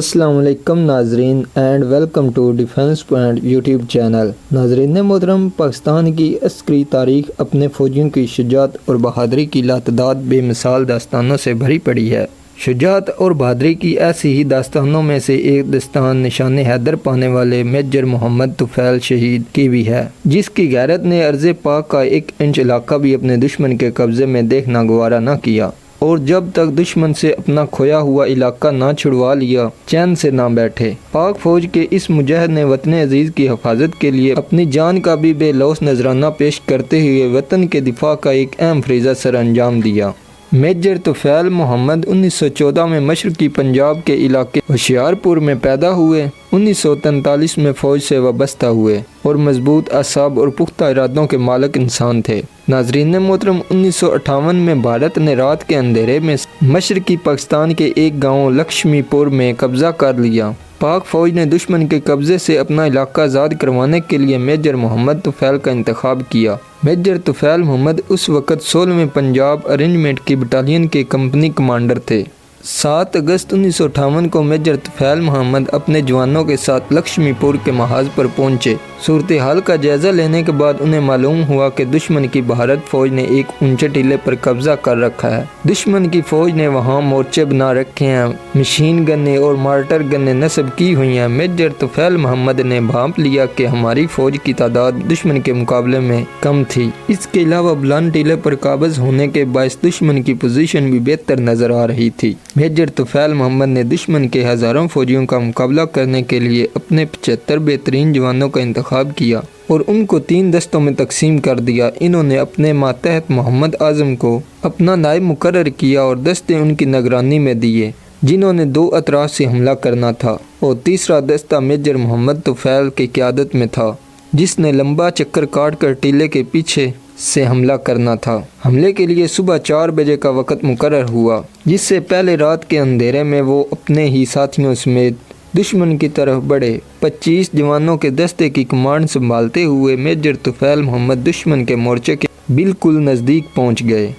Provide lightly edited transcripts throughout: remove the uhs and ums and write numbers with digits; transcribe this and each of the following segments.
السلام علیکم ناظرین and welcome to defence point YouTube channel. ناظرین محترم، پاکستان کی عسکری تاریخ اپنے فوجیوں کی شجاعت اور بہادری کی لاتعداد بے مثال داستانوں سے بھری پڑی ہے۔ شجاعت اور بہادری کی ایسی ہی داستانوں میں سے ایک داستان نشان حیدر پانے والے میجر محمد طفیل شہید کی بھی ہے، جس کی غیرت نے ارض پاک کا 1 انچ علاقہ بھی اپنے دشمن کے قبضے میں دیکھنا گوارا نہ کیا، اور جب تک دشمن سے اپنا کھویا ہوا علاقہ نہ چھڑوا لیا چین سے نہ بیٹھے۔ پاک فوج کے اس مجاہد نے وطن عزیز کی حفاظت کے لیے اپنی جان کا بھی بے لوث نذرانہ پیش کرتے ہوئے وطن کے دفاع کا ایک اہم فریضہ سر انجام دیا۔ میجر طفیل محمد 1914 میں مشرقی پنجاب کے علاقے ہوشیارپور میں پیدا ہوئے۔ 1943 میں فوج سے وابستہ ہوئے اور مضبوط اعصاب اور پختہ ارادوں کے مالک انسان تھے۔ ناظرین محترم، 1958 میں بھارت نے رات کے اندھیرے میں مشرقی پاکستان کے ایک گاؤں لکشمی پور میں قبضہ کر لیا۔ پاک فوج نے دشمن کے قبضے سے اپنا علاقہ آزاد کروانے کے لیے میجر محمد طفیل کا انتخاب کیا۔ میجر طفیل محمد اس وقت 16ویں پنجاب ارینجمنٹ کی بٹالین کے کمپنی کمانڈر تھے۔ 7 اگست 1958 کو میجر طفیل محمد اپنے جوانوں کے ساتھ لکشمی پور کے محاذ پر پہنچے۔ صورتحال کا جائزہ لینے کے بعد انہیں معلوم ہوا کہ دشمن کی بھارت فوج نے ایک اونچے ٹیلے پر قبضہ کر رکھا ہے۔ دشمن کی فوج نے وہاں مورچے بنا رکھے ہیں، مشین گنیں اور مارٹر گنیں نصب کی ہوئی ہیں۔ میجر طفیل محمد نے بھانپ لیا کہ ہماری فوج کی تعداد دشمن کے مقابلے میں کم تھی۔ اس کے علاوہ بلند ٹیلے پر قابض ہونے کے باعث دشمن کی پوزیشن بھی بہتر نظر آ رہی تھی۔ میجر طفیل محمد نے دشمن کے ہزاروں فوجیوں کا مقابلہ کرنے کے لیے اپنے 75 بہترین جوانوں کا انتخاب کیا اور ان کو 3 دستوں میں تقسیم کر دیا۔ انہوں نے اپنے ماتحت محمد اعظم کو اپنا نائب مقرر کیا اور دستے ان کی نگرانی میں دیے، جنہوں نے 2 اطراف سے حملہ کرنا تھا، اور تیسرا دستہ میجر محمد طفیل کی قیادت میں تھا، جس نے لمبا چکر کاٹ کر ٹیلے کے پیچھے سے حملہ کرنا تھا۔ حملے کے لیے صبح 4 بجے کا وقت مقرر ہوا، جس سے پہلے رات کے اندھیرے میں وہ اپنے ہی ساتھیوں سمیت دشمن کی طرف بڑھے۔ 25 جوانوں کے دستے کی کمانڈ سنبھالتے ہوئے میجر طفیل محمد دشمن کے مورچے کے بالکل نزدیک پہنچ گئے۔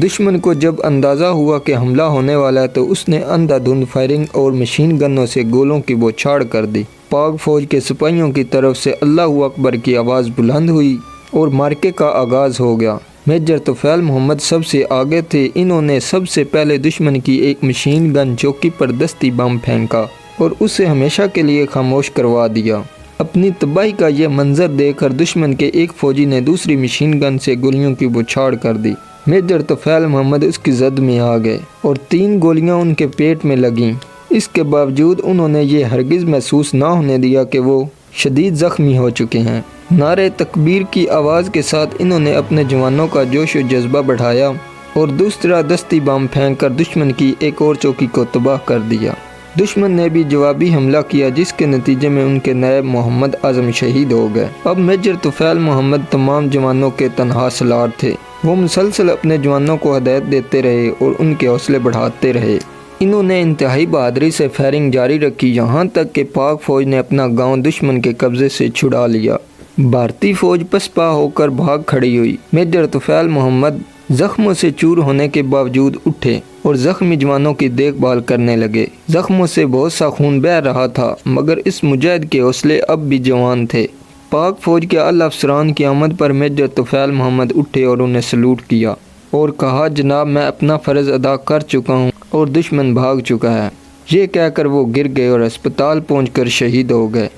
دشمن کو جب اندازہ ہوا کہ حملہ ہونے والا ہے تو اس نے اندھا دھند فائرنگ اور مشین گنوں سے گولوں کی بوچھاڑ کر دی۔ پاک فوج کے سپاہیوں کی طرف سے اللہ اکبر کی آواز بلند ہوئی اور مارکے کا آغاز ہو گیا۔ میجر طفیل محمد سب سے آگے تھے۔ انہوں نے سب سے پہلے دشمن کی ایک مشین گن چوکی پر دستی بم پھینکا اور اسے ہمیشہ کے لیے خاموش کروا دیا۔ اپنی تباہی کا یہ منظر دیکھ کر دشمن کے ایک فوجی نے دوسری مشین گن سے گولیوں کی بوچھاڑ کر دی۔ میجر طفیل محمد اس کی زد میں آ گئے اور 3 گولیاں ان کے پیٹ میں لگیں۔ اس کے باوجود انہوں نے یہ ہرگز محسوس نہ ہونے دیا کہ وہ شدید زخمی ہو چکے ہیں۔ نعرے تکبیر کی آواز کے ساتھ انہوں نے اپنے جوانوں کا جوش و جذبہ بڑھایا اور دوسرا دستی بم پھینک کر دشمن کی ایک اور چوکی کو تباہ کر دیا۔ دشمن نے بھی جوابی حملہ کیا، جس کے نتیجے میں ان کے نائب محمد اعظم شہید ہو گئے۔ اب میجر طفیل محمد تمام جوانوں کے تنہا سالار تھے۔ وہ مسلسل اپنے جوانوں کو ہدایت دیتے رہے اور ان کے حوصلے بڑھاتے رہے۔ انہوں نے انتہائی بہادری سے فائرنگ جاری رکھی، یہاں تک کہ پاک فوج نے اپنا گاؤں دشمن کے قبضے سے چھڑا لیا۔ بھارتی فوج پسپا ہو کر بھاگ کھڑی ہوئی۔ میجر طفیل محمد زخموں سے چور ہونے کے باوجود اٹھے اور زخمی جوانوں کی دیکھ بھال کرنے لگے۔ زخموں سے بہت سا خون بہہ رہا تھا، مگر اس مجاہد کے حوصلے اب بھی جوان تھے۔ پاک فوج کے اعلیٰ افسران کی آمد پر میجر طفیل محمد اٹھے اور انہیں سلوٹ کیا اور کہا، جناب میں اپنا فرض ادا کر چکا ہوں اور دشمن بھاگ چکا ہے۔ یہ کہہ کر وہ گر گئے اور اسپتال پہنچ کر شہید ہو گئے۔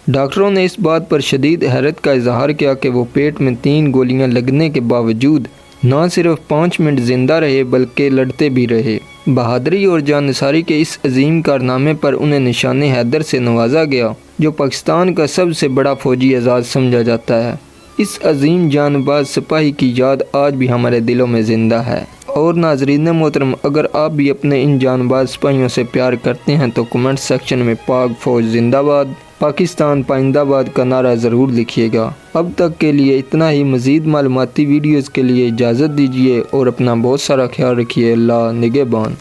ڈاکٹروں نے اس بات پر شدید حیرت کا اظہار کیا کہ وہ پیٹ میں 3 گولیاں لگنے کے باوجود نہ صرف 5 منٹ زندہ رہے بلکہ لڑتے بھی رہے۔ بہادری اور جانثاری کے اس عظیم کارنامے پر انہیں نشان حیدر سے نوازا گیا، جو پاکستان کا سب سے بڑا فوجی اعزاز سمجھا جاتا ہے۔ اس عظیم جان باز سپاہی کی یاد آج بھی ہمارے دلوں میں زندہ ہے۔ اور ناظرین محترم، اگر آپ بھی اپنے ان جان باز سپاہیوں سے پیار کرتے ہیں تو کمنٹ سیکشن میں پاک فوج زندہ باد، پاکستان پائندہ باد کا نعرہ ضرور لکھیے گا۔ اب تک کے لیے اتنا ہی۔ مزید معلوماتی ویڈیوز کے لیے اجازت دیجیے اور اپنا بہت سارا خیال رکھیے۔ اللہ نگہبان۔